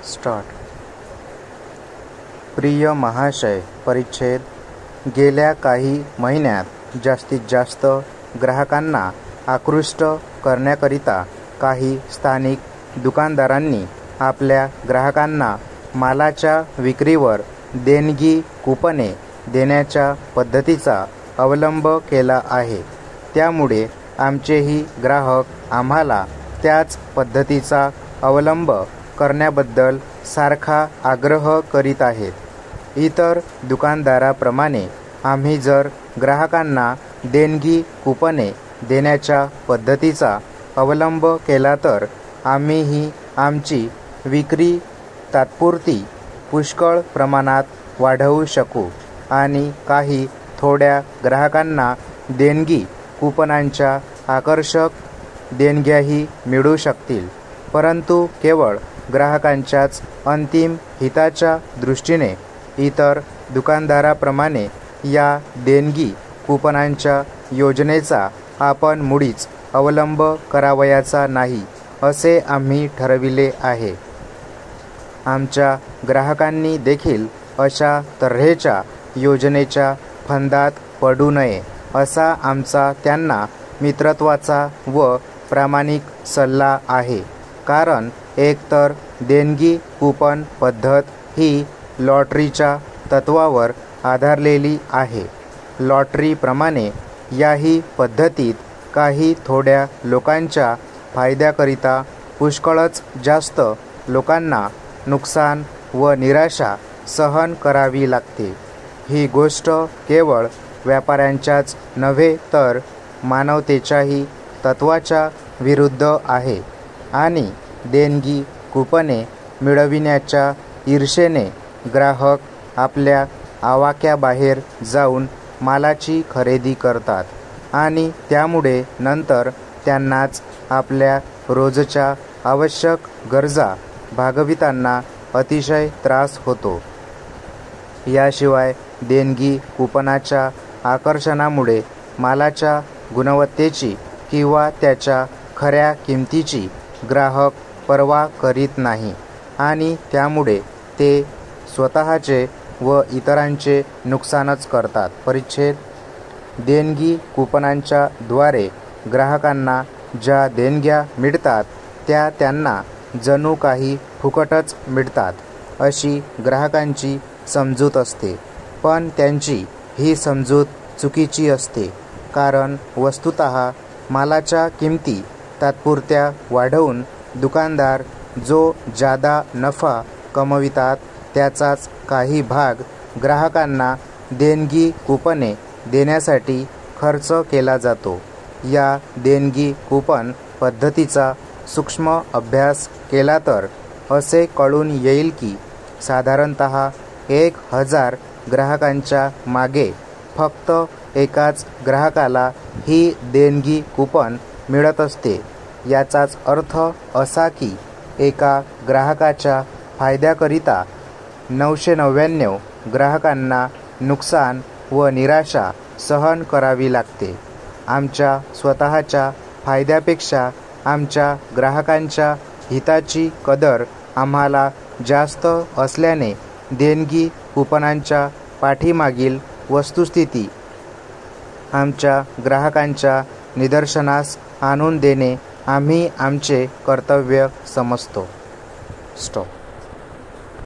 Start. प्रिय महाशय, परिच्छेद. गेल्या काही महिन्यात जास्तीत जास्त ग्राहकांना आकृष्ट करण्याकरिता काही स्थानिक दुकानदारांनी आपल्या ग्राहकांना मालाच्या विक्रीवर देणगी कुपने देण्याच्या पद्धतीचा अवलंब केला आहे. त्यामुळे आमचेही ग्राहक आम्हाला त्याच पद्धतीचा अवलंब करण्याबद्दल सारखा आग्रह करीत आहेत. इतर दुकानदाराप्रमाणे आम्ही जर ग्राहकांना देणगी कुपने देण्याच्या पद्धतीचा अवलंब केला तर आम्हीही आमची विक्री तात्पुरती पुष्कळ प्रमाणात वाढवू शकू आणि काही थोड्या ग्राहकांना देणगी कुपनांच्या आकर्षक देणग्याही मिळू शकतील. परंतु केवळ ग्राहकांच्याच अंतिम हिताच्या दृष्टीने इतर दुकानदाराप्रमाणे या देणगी कुपनांच्या योजनेचा आपण मुळीच अवलंब करावयाचा नाही असे आम्ही ठरविले आहे. आमच्या ग्राहकांनी देखील अशा तऱ्हेच्या योजनेच्या फंदात पडू नये असा आमचा त्यांना मित्रत्वाचा व प्रामाणिक सल्ला आहे. कारण एकतर देणगी कुपन पद्धत ही लॉटरीच्या तत्वावर आधारलेली आहे. लॉटरीप्रमाणे याही पद्धतीत काही थोड्या लोकांच्या फायद्याकरिता पुष्कळच जास्त लोकांना नुकसान व निराशा सहन करावी लागते. ही गोष्ट केवळ व्यापाऱ्यांच्याच नव्हे तर मानवतेच्याही तत्वाच्या विरुद्ध आहे आणि देणगी कुपने मिळविण्याच्या ईर्षेने ग्राहक आपल्या आवाक्याबाहेर जाऊन मालाची खरेदी करतात आणि त्यामुळे नंतर त्यांनाच आपल्या रोजच्या आवश्यक गरजा भागविताना अतिशय त्रास होतो. याशिवाय देणगी कुपनाच्या आकर्षणामुळे मालाच्या गुणवत्तेची किंवा त्याच्या खऱ्या किमतीची ग्राहक पर्वा करीत नाही आणि त्यामुळे ते स्वतःचे व इतरांचे नुकसानच करतात. परिच्छेद. देणगी कुपनांच्या द्वारे ग्राहकांना ज्या देणग्या मिळतात त्या त्यांना जणू काही फुकटच मिळतात अशी ग्राहकांची समजूत असते. पण त्यांची ही समजूत चुकीची असते. कारण वस्तुतः मालाच्या किमती तात्पुरत्या वाढवून दुकानदार जो जादा नफा कमवितात त्याचाच काही भाग ग्राहकांना देणगी कुपने देण्यासाठी खर्च केला जातो. या देणगी कुपन पद्धतीचा सूक्ष्म अभ्यास केला तर असे कळून येईल की साधारणतः 1000 ग्राहकांच्या मागे फक्त एकाच ग्राहकाला ही देणगी कुपन मिळत असते. याचाच अर्थ असा की एका ग्राहकाच्या फायद्याकरिता 999 ग्राहकांना नुकसान व निराशा सहन करावी लागते. आमच्या स्वतःच्या फायद्यापेक्षा आमच्या ग्राहकांच्या हिताची कदर आम्हाला जास्त असल्याने देणगी कुपनांच्या पाठीमागील वस्तुस्थिती आमच्या ग्राहकांच्या निदर्शनास आणून देणे आम्ही आमचे कर्तव्य समजतो. स्टॉप.